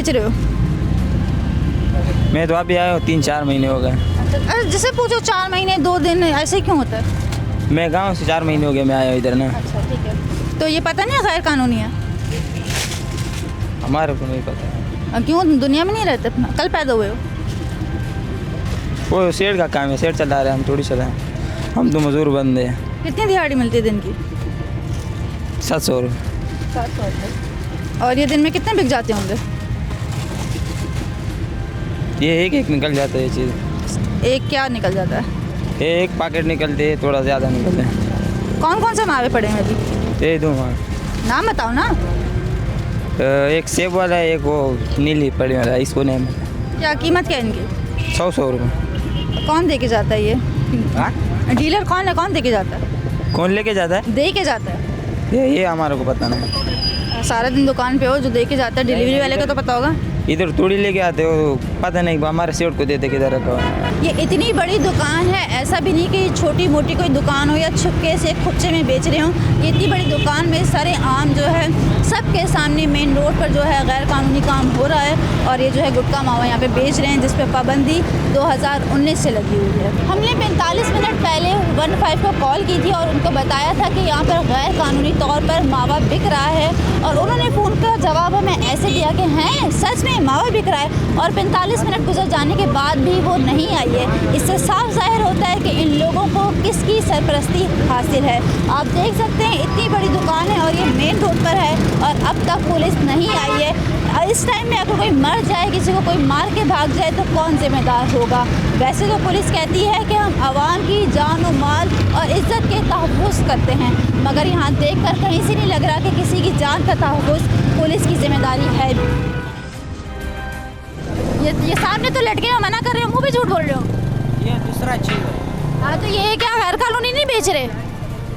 बेच रहे हो? मैं तो अभी आया हूँ, 3-4 महीने हो गए। अरे जैसे पूछो 4 महीने 2 दिन ऐसे क्यों होता है? मैं गांव से 4 महीने हो गए मैं आया हूँ इधर ना। अच्छा ठीक है। तो ये पता नहीं है गैर कानूनी है? हमारे को नहीं पता। क्यों दुनिया में नहीं रहते? कल पैदा हुए हो? वो शेर का काम है, शेर चला रहे हैं, हम थोड़ी चलाएं। हम तो मजदूर बंदे हैं। कितनी दिहाड़ी मिलती है दिन की? 700 रुपये। 700 रुपये। और ये दिन में कितने बिक जाते होंगे? ये एक निकल जाता है ये चीज़। एक क्या निकल जाता है? एक पैकेट निकलते हैं, थोड़ा ज़्यादा निकलते हैं। कौन से मावे पड़े हैं अभी? ये दो मार। नाम बताओ ना। एक सेब वाला है, एक वो नीली पड़ी वाला है, इसको नहीं। क्या कीमत क्या है इनकी? 100 रुपये। कौन दे के जाता है ये? हाँ? डीलर कौन है? कौन दे के जाता है? कौन लेके जाता है? दे के जाता है? ये हमारे को पता नहीं। सारा दिन दुकान पे हो, जो दे के जाता है डिलीवरी वाले को तो पता होगा। इधर थोड़ी लेके आते हो, पता नहीं हमारे सेठ को देते किधर रखा हुआ है। ये इतनी बड़ी दुकान है, ऐसा भी नहीं कि छोटी मोटी कोई दुकान हो या छुपके से खुपचे में बेच रहे हों। ये इतनी बड़ी दुकान में सारे आम जो है सबके सामने मेन रोड पर जो है गैर कानूनी काम हो रहा है। और ये जो है गुटखा मावा यहाँ पे बेच रहे हैं, जिस पे पाबंदी 2019 से लगी हुई है। हमने 45 मिनट पहले 15 को कॉल की थी और उनको बताया था कि यहाँ पर गैर कानूनी तौर पर मावा बिक रहा है। और उन्होंने फ़ोन का जवाब हमें ऐसे दिया कि हैं सच में मावा बिक रहा है। और 45 मिनट गुजर जाने के बाद भी वो नहीं आई है। इससे साफ जाहिर होता है कि इन लोगों को किसकी सरपरस्ती हासिल है। आप देख सकते हैं इतनी बड़ी दुकान है और ये मेन रोड पर है और अब तक पुलिस नहीं आई है। इस टाइम में अगर कोई मर जाए, किसी को कोई मार के भाग जाए तो कौन जिम्मेदार होगा? वैसे तो पुलिस कहती है कि हम आवाम की जान और माल और इज्जत के तहफ़्फ़ुज़ करते हैं, मगर यहाँ देखकर कहीं से नहीं लग रहा कि किसी की जान का तहफ़्फ़ुज़ पुलिस की जिम्मेदारी है। ये सामने तो लटके मना कर रहे हो, मुँह पे झूठ बोल रहे हो। ये दूसरा चीज़ है। हाँ तो ये क्या गैर कानूनी नहीं बेच रहे?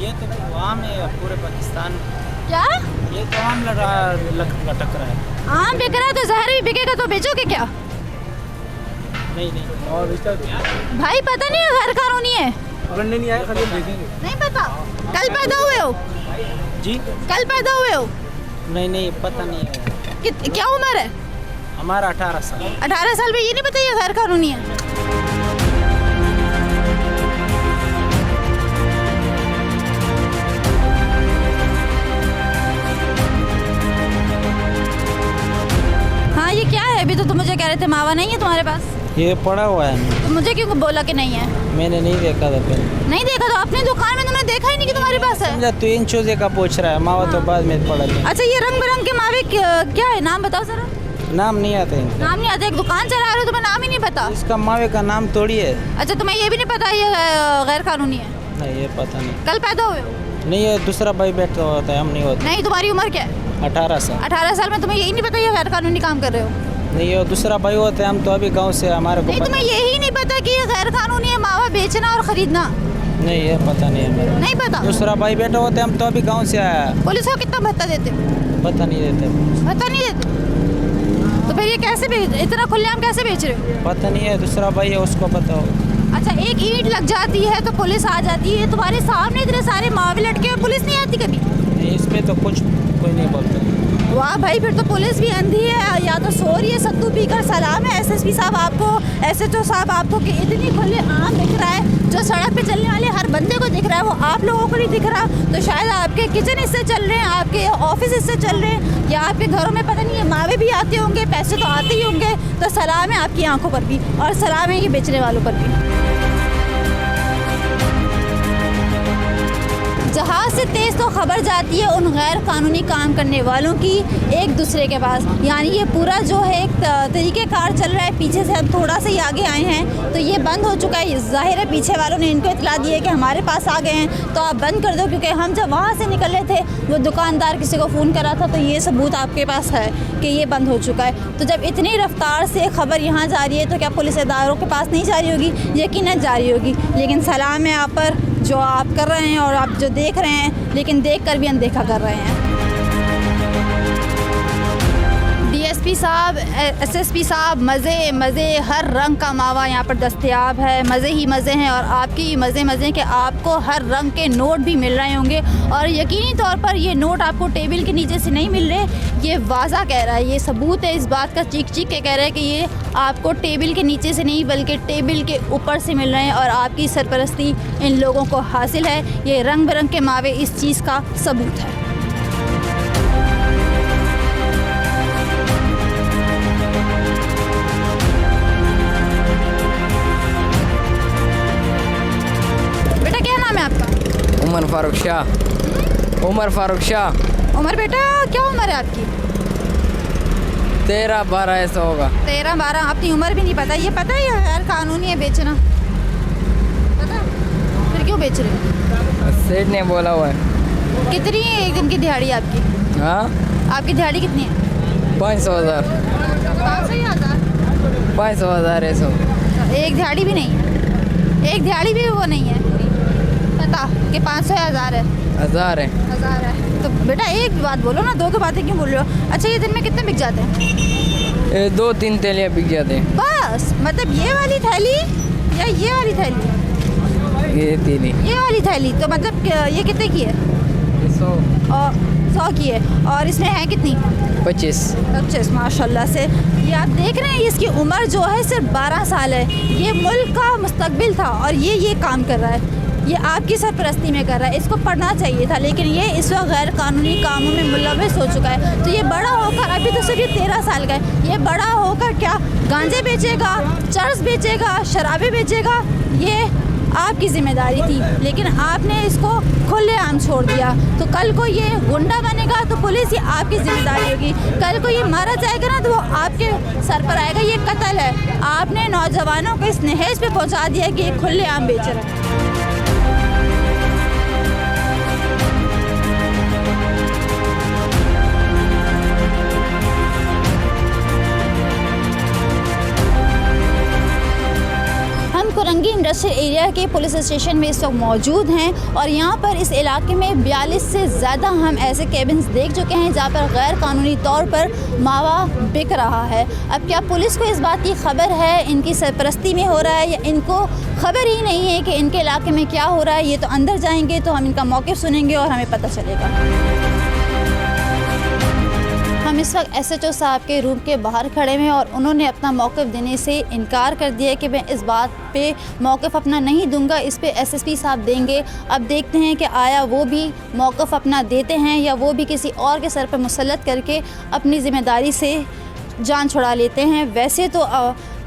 ये तो आम है पूरे पाकिस्तान में। क्या? ये तो आम लटक रहा है। आम बिक रहा है तो जहर भी बिकेगा तो बेचोगे क्या? नहीं और भाई पता नहीं है गैर कानूनी है? नहीं आया, खाली देखेंगे। नहीं पता? कल पैदा हुए हो? जी कल पैदा हुए हो? नहीं पता नहीं है। क्या उम्र है? हमारा 18 साल। 18 साल में ये नहीं पता ये गैर कानूनी है? हाँ ये क्या है? अभी तो तुम मुझे कह रहे थे मावा नहीं है तुम्हारे पास। ये पड़ा हुआ है। तो मुझे क्यों बोला कि नहीं है? मैंने नहीं देखा था पहले। नहीं देखा तो अपनी दुकान में तुमने देखा ही नहीं कि तुम्हारे पास है। समझा, तो इन चूजे का पूछ रहा है, मावा तो बाद में पड़ा नहीं। अच्छा ये रंग बिरंग के मावे क्या है? नाम बताओ जरा। नाम नहीं आता इनका। नाम नहीं आता? एक दुकान चला रहे हो तुम्हें नाम ही नहीं पता? इसका मावे का नाम थोड़ी है। अच्छा तुम्हें ये भी नहीं पता ये गैर कानूनी है? नहीं ये पता नहीं। कल पैदा हुए हो? नहीं ये दूसरा भाई बैठा होता है, हम नहीं होते। नहीं तुम्हारी उम्र क्या है? 18 साल। 18 साल में तुम्हें यही नहीं पता ये गैर कानूनी काम कर रहे हो? नहीं ये दूसरा भाई होता है, हम तो अभी गांव से हमारे को नहीं तुम्हें यही नहीं पता कि ये गैर कानूनी है मावा बेचना और खरीदना? नहीं ये पता नहीं है मेरा। नहीं पता? दूसरा भाई बैठा होता है, हम तो अभी गांव से आया। पुलिस को कितना भत्ता देते हो? पता नहीं देते। भत्ता नहीं देते तो फिर ये कैसे इतना खुलेआम कैसे बेच रहे हो? पता नहीं है, दूसरा भाई है उसको पता होगा। अच्छा एक ईंट लग जाती है तो पुलिस आ जाती है, तुम्हारे सामने इतने सारे मावे लटके और पुलिस नहीं आती कभी? नहीं इसमें तो कुछ कोई नहीं बोलता। वाह भाई फिर तो पुलिस भी अंधी है या तो सो रही है। सत्तू पीकर सलाम है एसएसपी साहब आपको, एसएचओ साहब आपको कि इतनी खुले आम दिख रहा है, जो सड़क पे चलने वाले हर बंदे को दिख रहा है, वो आप लोगों को नहीं दिख रहा। तो शायद आपके किचन इससे चल रहे हैं, आपके ऑफिस इससे चल रहे हैं, या आपके घरों में पता नहीं है मावे भी आते होंगे, पैसे तो आते ही होंगे। तो सलाम है आपकी आंखों पर भी और सलाम है ये बेचने वालों पर भी। जहाज़ से तेज़ तो खबर जाती है उन गैर कानूनी काम करने वालों की एक दूसरे के पास। यानी ये पूरा जो है एक तरीक़ेकार चल रहा है, पीछे से हम थोड़ा सा ही आगे आए हैं तो ये बंद हो चुका है। जाहिर है पीछे वालों ने इनको इतला दी है कि हमारे पास आ गए हैं तो आप बंद कर दो, क्योंकि हम जब वहाँ से निकल रहे थे वो दुकानदार किसी को फ़ोन करा था तो ये सबूत आपके पास है कि ये बंद हो चुका है। तो जब इतनी रफ्तार से खबर यहाँ जा रही है तो क्या पुलिस इदारों के पास नहीं जा रही होगी? यकीनन जा रही होगी। लेकिन सलाम है आप पर जो आप कर रहे हैं और आप जो देख रहे हैं, लेकिन देख कर भी अनदेखा कर रहे हैं। डीएसपी एसएसपी साहब, एसएसपी साहब, मज़े मज़े, हर रंग का मावा यहाँ पर दस्तयाब है। मज़े ही मज़े हैं और आपकी मज़े मज़े के आपको हर रंग के नोट भी मिल रहे होंगे और यकीनी तौर पर ये नोट आपको टेबल के नीचे से नहीं मिल रहे। ये वाज़ा कह रहा है, ये सबूत है इस बात का, चीख चीख के कह रहा है कि ये आपको टेबल के नीचे से नहीं बल्कि टेबल के ऊपर से मिल रहे हैं और आपकी सरपरस्ती इन लोगों को हासिल है। ये रंग बिरंग के मावे इस चीज़ का सबूत है। आपका उमर फारूक शाह। उमर फारूक शाह। उमर बेटा क्या उम्र है आपकी? 13-12 ऐसा होगा। 13-12। अपनी उम्र भी नहीं पता। ये पता है ये गैर कानूनी है बेचना? पता है? फिर क्यों बेच रहे हो? सेठ ने बोला हुआ है। कितनी है एक दिन की दिहाड़ी आपकी? हाँ, आपकी दिहाड़ी कितनी है? 500,000। 500,000 ऐसा। एक दिहाड़ी भी नहीं है? एक दिहाड़ी भी वो नहीं है पता कि 500 या 1000 है? 1000 है। 1000 है। तो बेटा एक बात बोलो ना, दो बातें क्यों बोल रहे हो? अच्छा ये दिन में कितने बिक जाते हैं? 2-3 थैलियाँ बिक जाते हैं बस। मतलब ये वाली थैली या ये वाली थैली? ये थैली। ये वाली थैली तो मतलब ये कितने की है? 100। और 100 की है। और इसमें है कितनी? 25। माशाल्लाह से। ये आप देख रहे हैं इसकी उम्र जो है सिर्फ 12 साल है। ये मुल्क का मुस्तकबिल था और ये काम कर रहा है। ये आपकी सरपरस्ती में कर रहा है। इसको पढ़ना चाहिए था लेकिन ये इस वक्त गैर कानूनी कामों में मुलविस हो चुका है। तो ये बड़ा होकर, अभी तो सिर्फ ये 13 साल का है, ये बड़ा होकर क्या गांजे बेचेगा, चर्स बेचेगा, शराबें बेचेगा? ये आपकी ज़िम्मेदारी थी लेकिन आपने इसको खुलेआम छोड़ दिया। तो कल को ये गुंडा बनेगा तो पुलिस, ये आपकी ज़िम्मेदारी होगी। कल को ये मारा जाएगा ना तो वो आपके सर पर आएगा। ये कत्ल है। आपने नौजवानों को इस नहेज पे पहुंचा दिया कि ये खुलेआम बेच रहा है। कुरंगी इंडस्ट्रियल एरिया के पुलिस स्टेशन में इस वक्त मौजूद हैं और यहाँ पर इस इलाके में 42 से ज़्यादा हम ऐसे केबिन्स देख चुके हैं जहाँ पर गैर कानूनी तौर पर मावा बिक रहा है। अब क्या पुलिस को इस बात की खबर है, इनकी सरपरस्ती में हो रहा है, या इनको खबर ही नहीं है कि इनके इलाके में क्या हो रहा है? ये तो अंदर जाएंगे तो हम इनका मौक़िफ़ सुनेंगे और हमें पता चलेगा। हम इस वक्त SHO साहब के रूम के बाहर खड़े हैं और उन्होंने अपना मौक़िफ़ देने से इनकार कर दिया कि मैं इस बात पे मौक़िफ़ अपना नहीं दूंगा, इस पे SSP साहब देंगे। अब देखते हैं कि आया वो भी मौक़िफ़ अपना देते हैं या वो भी किसी और के सर पर मुसल्लत करके अपनी ज़िम्मेदारी से जान छुड़ा लेते हैं। वैसे तो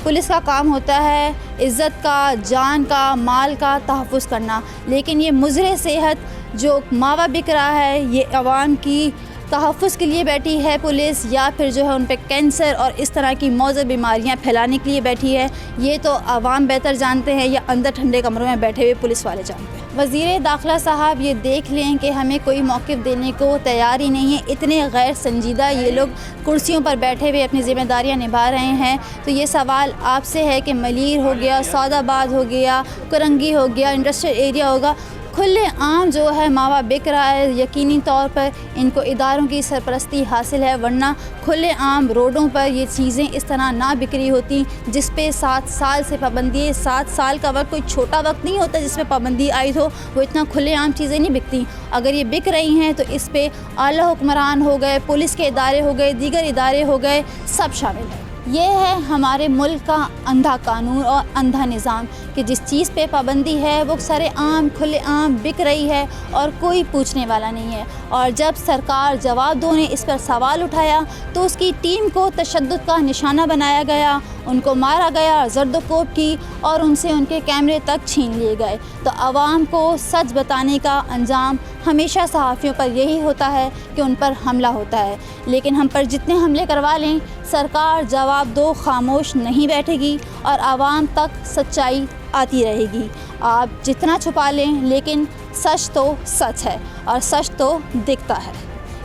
पुलिस का काम होता है इज़्ज़त का, जान का, माल का तहफ़्फ़ुज़ करना, लेकिन ये मुज़र सेहत जो मावा बिक रहा है ये अवाम की तहफ़्फ़ुज़ के लिए बैठी है पुलिस, या फिर जो है उन पे कैंसर और इस तरह की मौज़ूद बीमारियां फैलाने के लिए बैठी है? ये तो आवाम बेहतर जानते हैं या अंदर ठंडे कमरों में बैठे हुए पुलिस वाले जानते हैं। वज़ीर दाखिला साहब ये देख लें कि हमें कोई मौक़िफ़ देने को तैयार ही नहीं है। इतने गैर संजीदा ये लोग कुर्सियों पर बैठे हुए अपनी ज़िम्मेदारियाँ निभा रहे हैं। तो ये सवाल आपसे है कि मलीर हो गया, सौदाबाद हो गया, कुरंगी हो गया, इंडस्ट्रियल एरिया होगा, खुले आम जो है मावा बिक रहा है। यकीनी तौर पर इनको इदारों की सरपरस्ती हासिल है, वरना खुले आम रोडों पर ये चीज़ें इस तरह ना बिक्री होती जिस पे 7 साल से पाबंदी है। 7 साल का वक्त कोई छोटा वक्त नहीं होता जिस पे पाबंदी आई हो। वो इतना खुले आम चीज़ें नहीं बिकती। अगर ये बिक रही हैं तो इस पे आला हुक्मरान हो गए, पुलिस के इदारे हो गए, दीगर इदारे हो गए, सब शामिल है। ये है हमारे मुल्क का अंधा कानून और अंधा निज़ाम कि जिस चीज़ पे पाबंदी है वो सरे आम खुले आम बिक रही है और कोई पूछने वाला नहीं है। और जब सरकार जवाबदों ने इस पर सवाल उठाया तो उसकी टीम को तशद्दुद का निशाना बनाया गया, उनको मारा गया, ज़र्दोकोब की और उनसे उनके कैमरे तक छीन लिए गए। तो आवाम को सच बताने का अंजाम हमेशा सहाफ़ियों पर यही होता है कि उन पर हमला होता है, लेकिन हम पर जितने हमले करवा लें सरकार जवाब दो खामोश नहीं बैठेगी और आवाम तक सच्चाई आती रहेगी। आप जितना छुपा लें लेकिन सच तो सच है और सच तो दिखता है।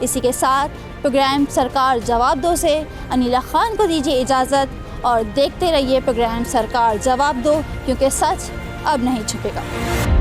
इसी के साथ प्रोग्राम सरकार जवाब दो से अनिला खान को दीजिए इजाज़त और देखते रहिए प्रोग्राम सरकार जवाब दो, क्योंकि सच अब नहीं छुपेगा।